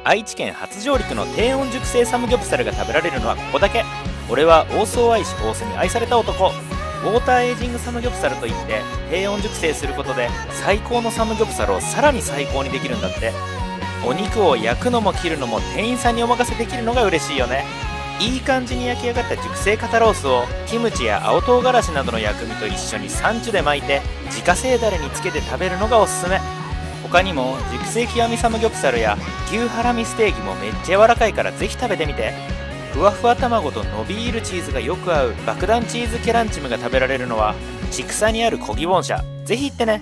愛知県初上陸の低温熟成サムギョプサルが食べられるのはここだけ。俺は大須を愛し大須に愛された男。ウォーターエイジングサムギョプサルといって低温熟成することで最高のサムギョプサルをさらに最高にできるんだって。お肉を焼くのも切るのも店員さんにお任せできるのが嬉しいよね。いい感じに焼き上がった熟成肩ロースをキムチや青唐辛子などの薬味と一緒にサンチュで巻いて自家製だれにつけて食べるのがおすすめ。他にも熟成極みサムギョプサルや牛ハラミステーキもめっちゃ柔らかいからぜひ食べてみて。ふわふわ卵と伸びるチーズがよく合う爆弾チーズケランチムが食べられるのは千種にあるコギボン社。ぜひ行ってね。